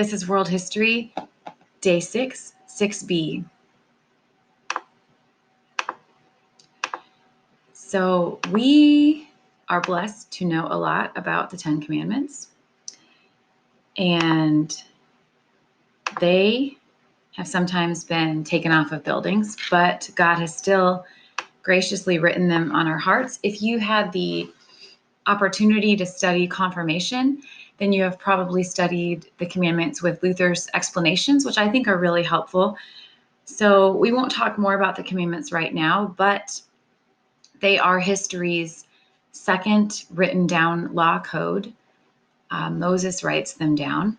This is World History, Day 6, 6B. So we are blessed to know a lot about the Ten Commandments, and they have sometimes been taken off of buildings, but God has still graciously written them on our hearts. If you had the opportunity to study confirmation, then you have probably studied the commandments with Luther's explanations, which I think are really helpful. So we won't talk more about the commandments right now, but they are history's second written down law code. Moses writes them down.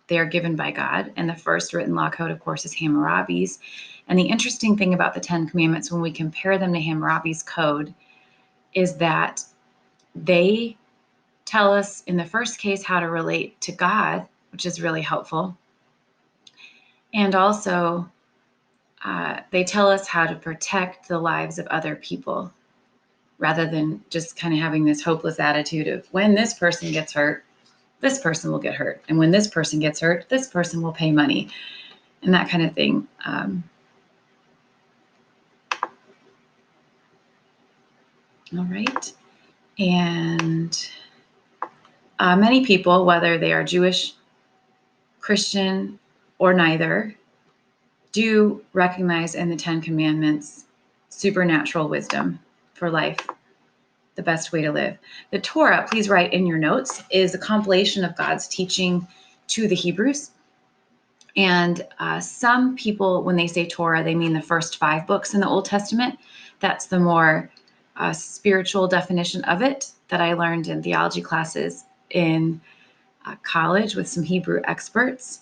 They are given by God. And the first written law code, of course, is Hammurabi's. And the interesting thing about the Ten Commandments, when we compare them to Hammurabi's code, is that they tell us, in the first case, how to relate to God, which is really helpful. And also, they tell us how to protect the lives of other people, rather than just kind of having this hopeless attitude of, when this person gets hurt, this person will get hurt. And when this person gets hurt, this person will pay money, and that kind of thing. All right. And many people, whether they are Jewish, Christian, or neither, do recognize in the Ten Commandments supernatural wisdom for life, the best way to live. The Torah, please write in your notes, is a compilation of God's teaching to the Hebrews. And some people, when they say Torah, they mean the first 5 books in the Old Testament. That's the more spiritual definition of it that I learned in theology classes in college with some Hebrew experts.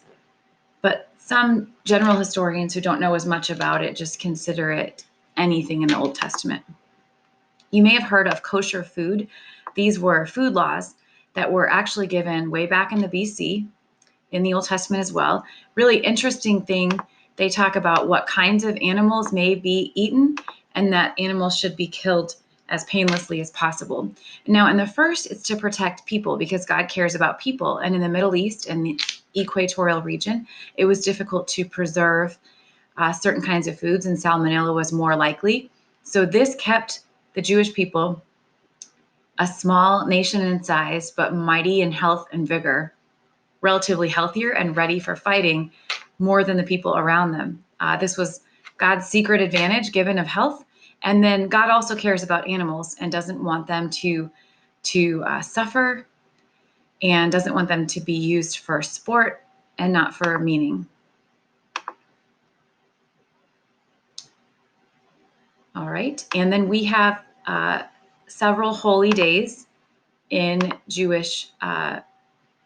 But some general historians who don't know as much about it just consider it anything in the Old Testament. You may have heard of kosher food. These were food laws that were actually given way back in the BC, in the Old Testament as well. Really interesting thing, they talk about what kinds of animals may be eaten, and that animals should be killed as painlessly as possible. Now, in the first, it's to protect people, because God cares about people. And in the Middle East and the equatorial region, it was difficult to preserve certain kinds of foods, and salmonella was more likely. So this kept the Jewish people, a small nation in size, but mighty in health and vigor, relatively healthier and ready for fighting more than the people around them. This was God's secret advantage given of health. And then God also cares about animals and doesn't want them to suffer, and doesn't want them to be used for sport and not for meaning. All right. And then we have several holy days in Jewish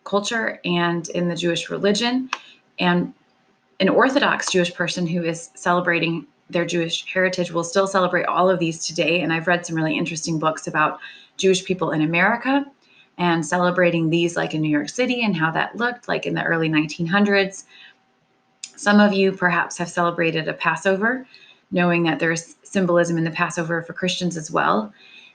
culture and in the Jewish religion. And an Orthodox Jewish person who is celebrating their Jewish heritage will still celebrate all of these today. And I've read some really interesting books about Jewish people in America and celebrating these, like in New York City, and how that looked like in the early 1900s. Some of you perhaps have celebrated a Passover, knowing that there's symbolism in the Passover for Christians as well.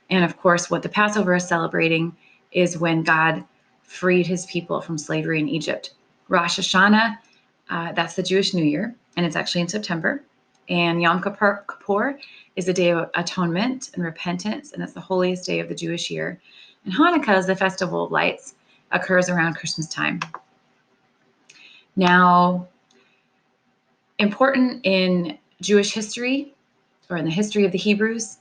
And of course, what the Passover is celebrating is when God freed his people from slavery in Egypt. Rosh Hashanah, that's the Jewish New Year, and it's actually in September. And Yom Kippur is a day of atonement and repentance, and it's the holiest day of the Jewish year. And Hanukkah is the festival of lights, occurs around Christmas time. Now, important in Jewish history, or in the history of the Hebrews,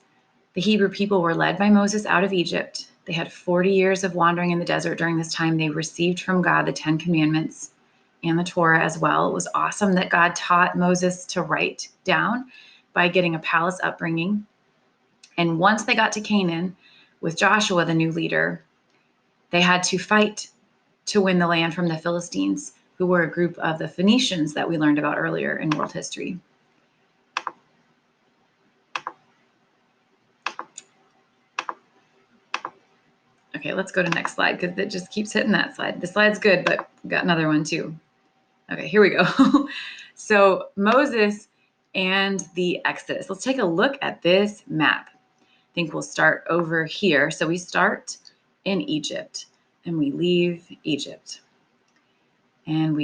the Hebrew people were led by Moses out of Egypt. They had 40 years of wandering in the desert. During this time, they received from God the 10 Commandments and the Torah as well. It was awesome that God taught Moses to write down by getting a palace upbringing. And once they got to Canaan, with Joshua, the new leader, they had to fight to win the land from the Philistines, who were a group of the Phoenicians that we learned about earlier in world history. Okay, let's go to next slide, because it just keeps hitting that slide. The slide's good, but we've got another one too. Okay, here we go. So Moses and the Exodus. Let's take a look at this map. I think we'll start over here. So we start in Egypt and we leave Egypt. And we